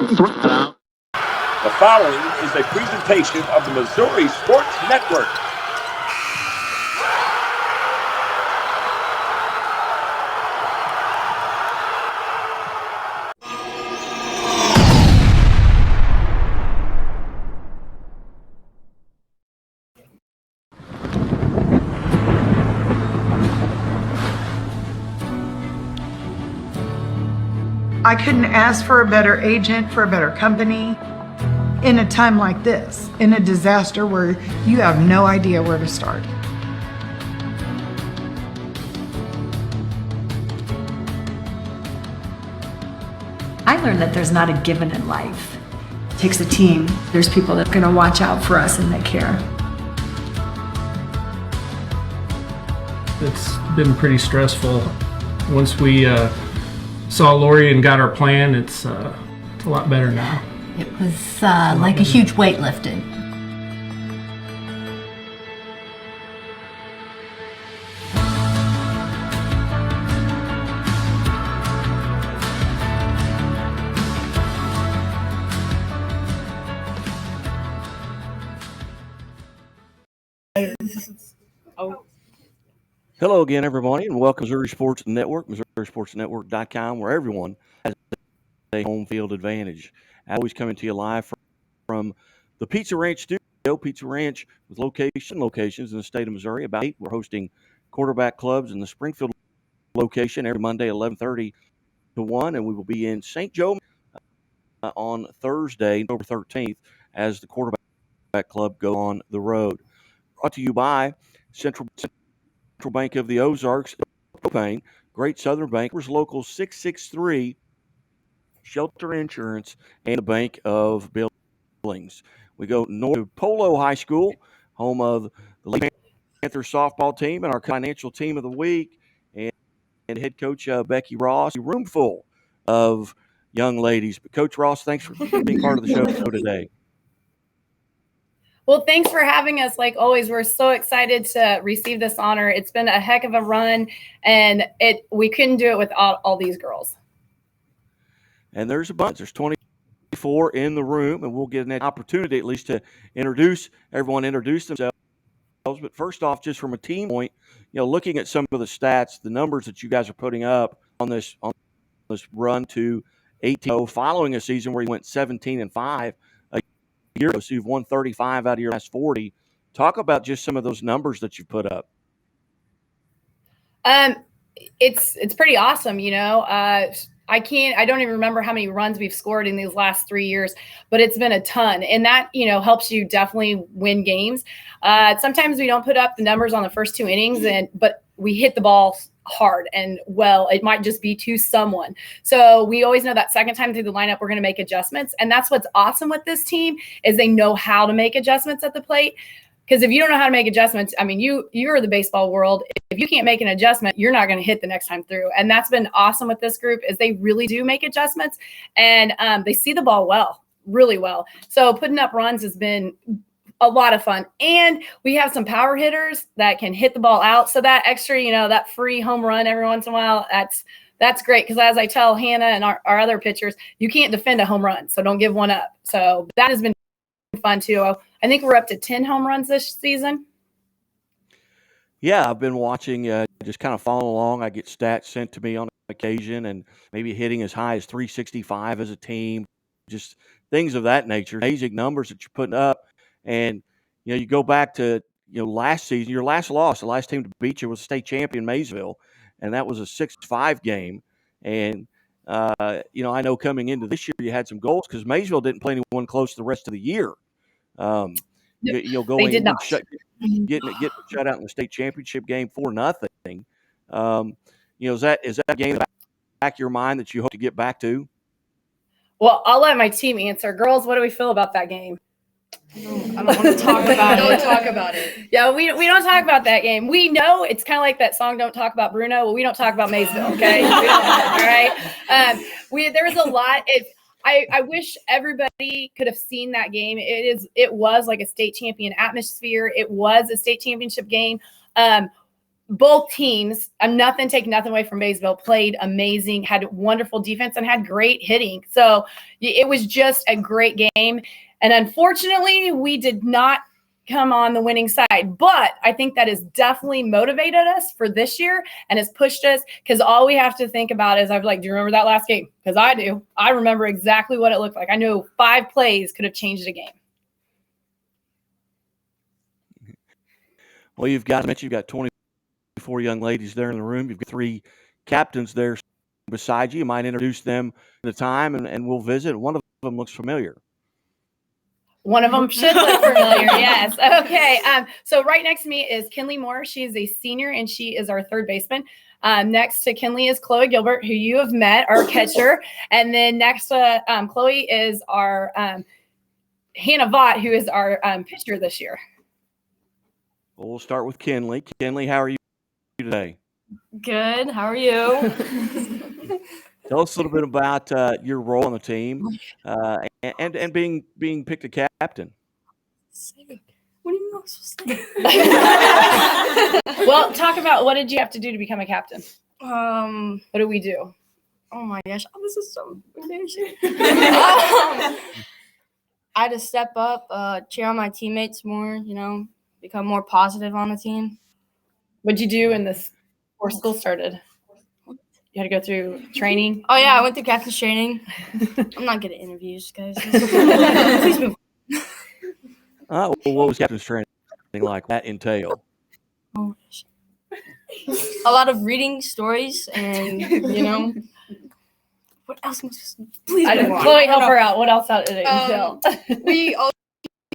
The following is a presentation of the Missouri Sports Network. I couldn't ask for a better agent, for a better company in a time like this, in a disaster where you have no idea where to start. I learned that there's not a given in life. It takes a team. There's people that are going to watch out for us and that care. It's been pretty stressful. Once we saw Lori and got our plan, it's a lot better now. It was like a huge weight lifted. Hello again, everybody, and welcome to Missouri Sports Network, MissouriSportsNetwork.com, where everyone has a home field advantage. Always coming to you live from the Pizza Ranch studio. Pizza Ranch with locations in the state of Missouri. About 8, we're hosting quarterback clubs in the Springfield location every Monday, 11:30 to 1, and we will be in St. Joe on Thursday, October 13th, as the quarterback club go on the road. Brought to you by Central Bank of the Ozarks, Propane, Great Southern Bank, Local 663, Shelter Insurance, and the Bank of Billings. We go north to Polo High School, home of the Panthers softball team and our financial team of the week, and head coach Becky Ross. A room full of young ladies. But Coach Ross, thanks for being part of the show today. Well, thanks for having us. Like always, we're so excited to receive this honor. It's been a heck of a run, and we couldn't do it without all these girls. And there's a bunch. There's 24 in the room, and we'll get an opportunity at least to introduce themselves. But first off, just from a team point, looking at some of the stats, the numbers that you guys are putting up on this run to 18-0, following a season where you went 17-5. Year, so you've won 35 out of your last 40. Talk about just some of those numbers that you've put up. It's pretty awesome, I don't even remember how many runs we've scored in these last 3 years, but it's been a ton, and that helps you definitely win games. Sometimes we don't put up the numbers on the first 2 innings, but we hit the ball hard, and it might just be to someone. So we always know that second time through the lineup, we're going to make adjustments. And that's what's awesome with this team is they know how to make adjustments at the plate. Because if you don't know how to make adjustments, you're the baseball world. If you can't make an adjustment, you're not going to hit the next time through. And that's been awesome with this group is they really do make adjustments, and they see the ball really well. So putting up runs has been a lot of fun. And we have some power hitters that can hit the ball out. So that extra, that free home run every once in a while, that's great. Because as I tell Hannah and our other pitchers, you can't defend a home run. So don't give one up. So that has been fun too. I think we're up to 10 home runs this season. Yeah, I've been watching, just kind of following along. I get stats sent to me on occasion and maybe hitting as high as 365 as a team, just things of that nature. Amazing numbers that you're putting up. And, you go back to, last season, your last loss, the last team to beat you was state champion Maysville, and that was a 6-5 game. And, I know coming into this year you had some goals because Maysville didn't play anyone close the rest of the year. They did not. Getting shut out in the state championship game 4-0. Is that a game in the back of your mind that you hope to get back to? Well, I'll let my team answer. Girls, what do we feel about that game? I don't want to talk about it. Don't talk about it. Yeah, we don't talk about that game. We know it's kind of like that song, Don't Talk About Bruno. Well, we don't talk about Maysville, okay? All right? There was a lot. I wish everybody could have seen that game. It was like a state champion atmosphere. It was a state championship game. both teams, I'm taking nothing away from Maysville, played amazing, had wonderful defense, and had great hitting. So it was just a great game. And unfortunately, we did not come on the winning side. But I think that has definitely motivated us for this year and has pushed us, because all we have to think about is, I'm like, do you remember that last game? Because I do. I remember exactly what it looked like. I know 5 plays could have changed the game. Well, you've got 24 young ladies there in the room. You've got 3 captains there beside you. You might introduce them at a time, and we'll visit. One of them looks familiar. One of them should look familiar. Yes. Okay. So right next to me is Kinley Moore. She is a senior, and she is our third baseman. Next to Kinley is Chloe Gilbert, who you have met, our catcher. And then next to Chloe is our Hannah Vaught, who is our pitcher this year. Well, we'll start with Kinley. Kinley, how are you today? Good. How are you? Tell us a little bit about your role on the team and being picked a captain. What do you know? I'm supposed to say? Well, talk about, what did you have to do to become a captain? What What do we do? Oh my gosh, this is so embarrassing. I had to step up, cheer on my teammates more, become more positive on the team. What'd you do before school started? You had to go through training? Oh yeah, I went through captain's training. I'm not good at interviews, guys. Please move. Well, what was captain's training like? That entail? Oh, a lot of reading stories and, what else am I supposed to please move on. Chloe, help her out. What else did it entail? We all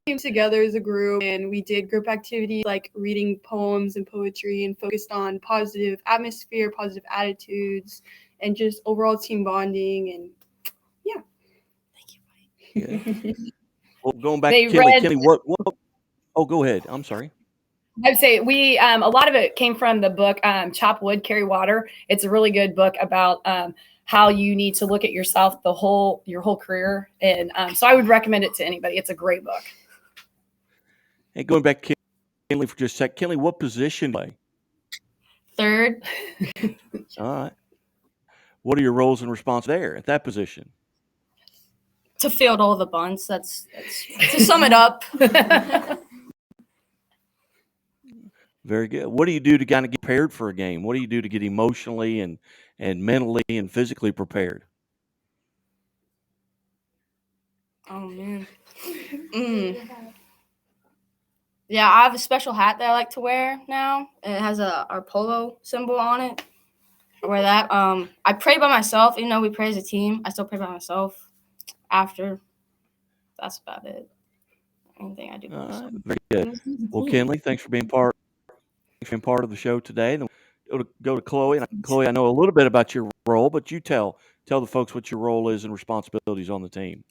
came together as a group, and we did group activities like reading poems and poetry, and focused on positive atmosphere, positive attitudes, and just overall team bonding. And yeah. Thank you, buddy. Yeah. Well, going back to Kinley, what? Oh, go ahead. I'm sorry. I'd say we a lot of it came from the book Chop Wood, Carry Water. It's a really good book about how you need to look at yourself your whole career, and so I would recommend it to anybody. It's a great book. Hey, going back to Kinley for just a sec. Kinley, what position do you play? Third. All right. What are your roles and responsibilities there at that position? To field all the bunts. That's to sum it up. Very good. What do you do to kind of get prepared for a game? What do you do to get emotionally and mentally and physically prepared? Oh man. Yeah, I have a special hat that I like to wear now. It has our Polo symbol on it. I wear that. I pray by myself. Even though we pray as a team, I still pray by myself after. That's about it. Anything I do by myself. Very good. Well, Kinley, thanks for being part of the show today. And go to Chloe. And Chloe, I know a little bit about your role, but you tell the folks what your role is and responsibilities on the team.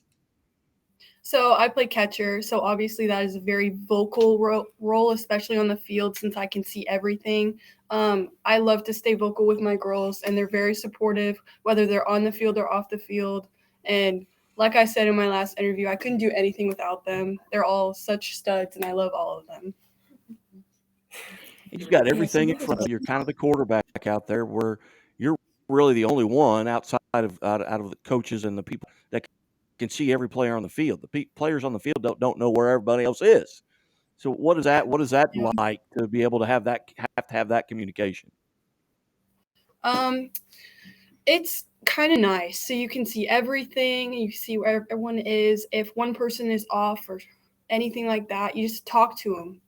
So I play catcher, so obviously that is a very vocal role, especially on the field, since I can see everything. I love to stay vocal with my girls, and they're very supportive, whether they're on the field or off the field. And like I said in my last interview, I couldn't do anything without them. They're all such studs, and I love all of them. You've got everything in front of you. You're kind of the quarterback out there, where you're really the only one outside of out of the coaches and the people that can see every player on the field. The players on the field don't know where everybody else is. So what is that like to be able to have that communication? It's kind of nice. So you can see everything. You see where everyone is. If one person is off or anything like that, you just talk to them.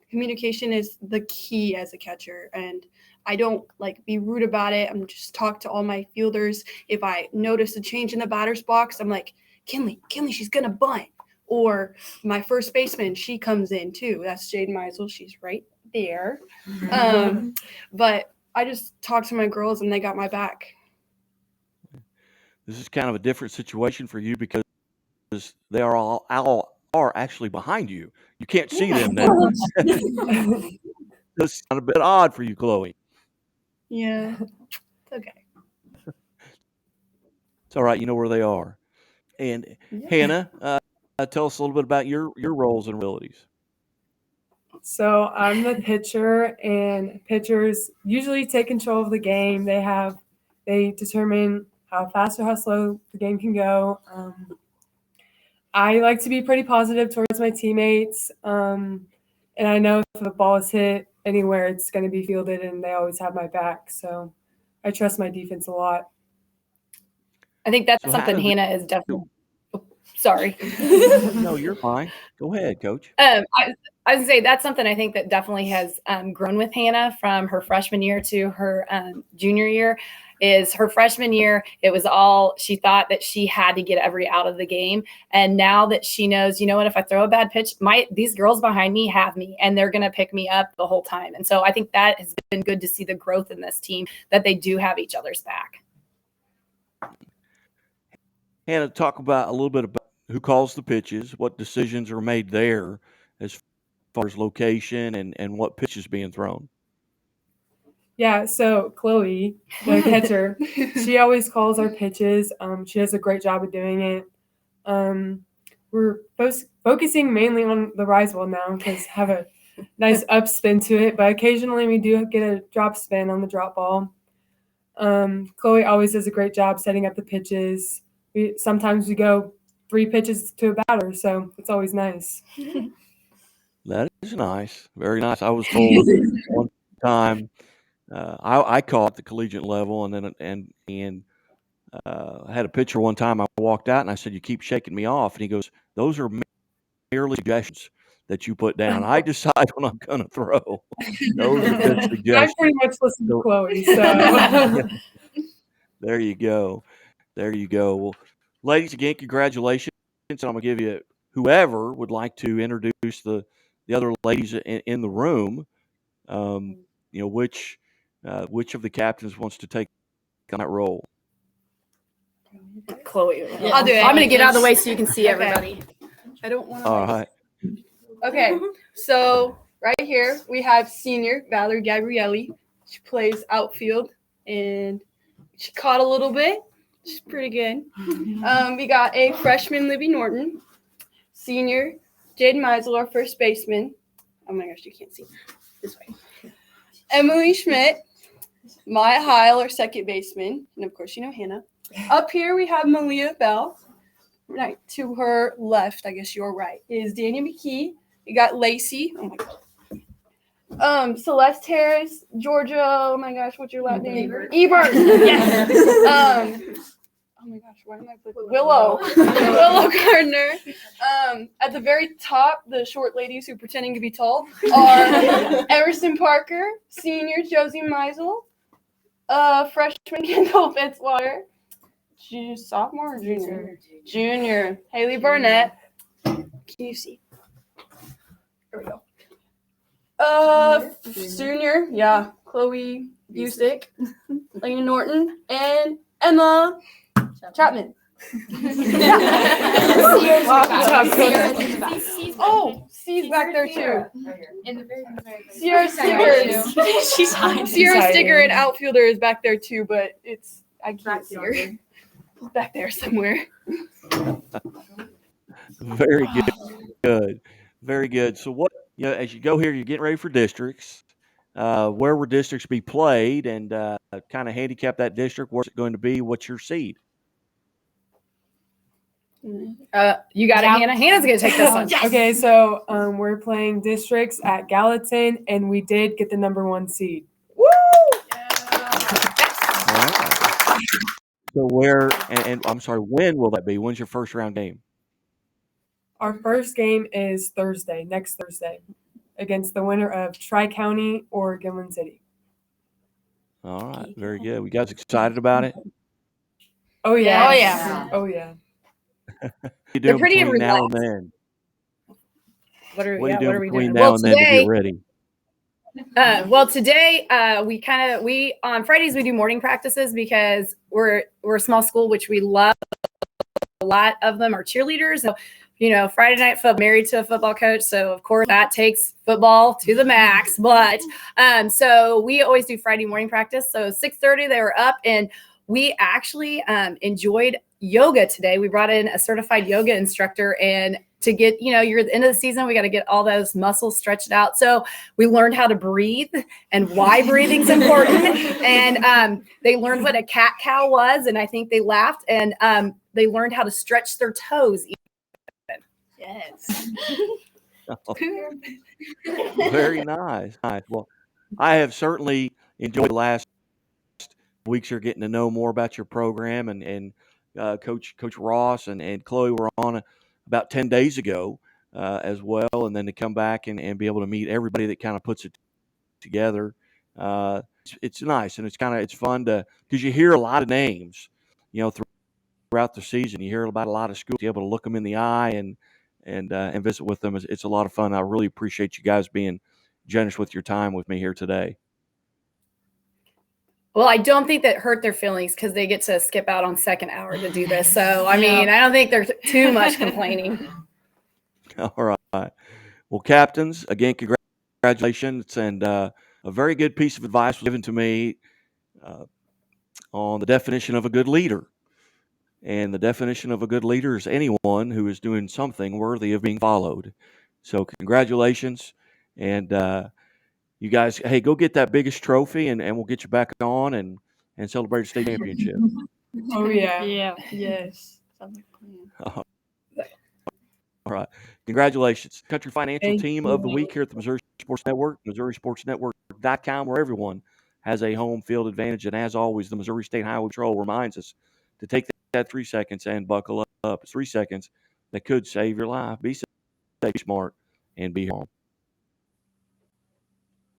Communication is the key as a catcher, and I don't be rude about it. I'm just talk to all my fielders. If I notice a change in the batter's box, I'm like, Kinley, she's gonna bunt. Or my first baseman, she comes in too. That's Jade Meisel. She's right there. But I just talk to my girls, and they got my back. This is kind of a different situation for you because they are actually behind you. You can't see them now. That's a bit odd for you, Chloe. Yeah, it's okay. It's all right. You know where they are. And Hannah, tell us a little bit about your roles and abilities. So I'm the pitcher, and pitchers usually take control of the game. They determine how fast or how slow the game can go. I like to be pretty positive towards my teammates, and I know if the ball is hit anywhere, it's going to be fielded, and they always have my back. So I trust my defense a lot. I think that's So how something does Hannah is definitely. Sorry. No, you're fine. Go ahead, Coach. I was gonna say that's something I think that definitely has grown with Hannah from her freshman year to her junior year. Is her freshman year, it was all she thought that she had to get every out of the game, and now that she knows, you know what, if I throw a bad pitch, these girls behind me have me, and they're gonna pick me up the whole time. And so I think that has been good to see the growth in this team, that they do have each other's back. Hannah, talk about a little bit about who calls the pitches, what decisions are made there as far as location and what pitch is being thrown. Yeah, so Chloe, the catcher, she always calls our pitches. She does a great job of doing it. We're focusing mainly on the rise ball now because have a nice up spin to it, but occasionally we do get a drop spin on the drop ball. Chloe always does a great job setting up the pitches. Sometimes we go 3 pitches to a batter, so it's always nice. That is nice. Very nice. I was told one time I caught at the collegiate level, and I had a pitcher one time. I walked out and I said, "You keep shaking me off," and he goes, "Those are merely suggestions that you put down. I decide when I'm going to throw." Those are good suggestions. I pretty much listen to Chloe, so. There you go. There you go. Well, ladies, again, congratulations. I'm going to give you whoever would like to introduce the other ladies in the room. Which of the captains wants to take on that role? Chloe, I'll do it. I'm going to get out of the way so you can see everybody. I don't want to. All right. Okay, so right here we have senior Valerie Gabrielli. She plays outfield, and she caught a little bit. She's pretty good. We got a freshman, Libby Norton. Senior, Jade Meisel, our first baseman. Oh my gosh, you can't see. This way. Emily Schmidt. Maya Heil, our second baseman. And of course, you know Hannah. Up here we have Malia Bell. Right to her left, I guess your right, is Dania McKee. We got Lacey. Oh my god. Celeste Harris, Georgia. Oh my gosh, what's your last name? Ebert. Yes. Oh my gosh, why am I blinking? Willow Gardner. At the very top, the short ladies who are pretending to be tall are Emerson Parker, senior Josie Meisel, freshman Kendall Fitzwater, sophomore or junior? Junior. Haley Barnett. Can you see? There we go. Junior, yeah, Chloe Busick, Lena Norton, and Emma Chapman. Oh, C's back there too. Sierra Sticker. Sierra Sticker, an outfielder, is back there too, but I can't see her. Back there somewhere. Very good. Very good. So as you go here, you're getting ready for districts. Where will districts be played, and kind of handicap that district? Where's it going to be? What's your seed? You got it, Hannah. Hannah's going to take this one. Yes. Okay, so we're playing districts at Gallatin, and we did get the number 1 seed. Woo! So when will that be? When's your first round game? Our first game is next Thursday, against the winner of Tri-County or Gilman City. All right, very good. We guys excited about it? Oh yeah. Yes. Oh yeah. They're pretty between now and relaxed. then? What are you doing we between doing? now and then to get ready? Today we on Fridays we do morning practices because we're a small school, which we love. A lot of them are cheerleaders. So, Friday night football, married to a football coach. So of course that takes football to the max. But so we always do Friday morning practice. So 6:30 they were up, and we actually enjoyed yoga today. We brought in a certified yoga instructor, and to get, you're at the end of the season, we got to get all those muscles stretched out. So we learned how to breathe and why breathing's important. And they learned what a cat cow was. And I think they laughed, and they learned how to stretch their toes. Yes. Very nice. Nice. Well, I have certainly enjoyed the last weeks here getting to know more about your program, and Coach Ross and Chloe were on about 10 days ago as well, and then to come back and be able to meet everybody that kind of puts it together. It's nice, and it's fun because you hear a lot of names, throughout the season. You hear about a lot of schools. You're able to look them in the eye and visit with them. It's a lot of fun. I really appreciate you guys being generous with your time with me here today. Well, I don't think that hurt their feelings because they get to skip out on second hour to do this. So, I mean, I don't think they're too much complaining. All right. Well, captains, again, congratulations. And a very good piece of advice was given to me on the definition of a good leader. And the definition of a good leader is anyone who is doing something worthy of being followed. So congratulations. And you guys, hey, go get that biggest trophy, and we'll get you back on and celebrate a state championship. Oh, yeah. Yeah. Yes. All right. Congratulations. Country Financial Thank Team you. of the Week here at the Missouri Sports Network, MissouriSportsNetwork.com, where everyone has a home field advantage. And as always, the Missouri State Highway Patrol reminds us to take that 3 seconds and buckle up. It's 3 seconds that could save your life. Be safe, be smart, and be home.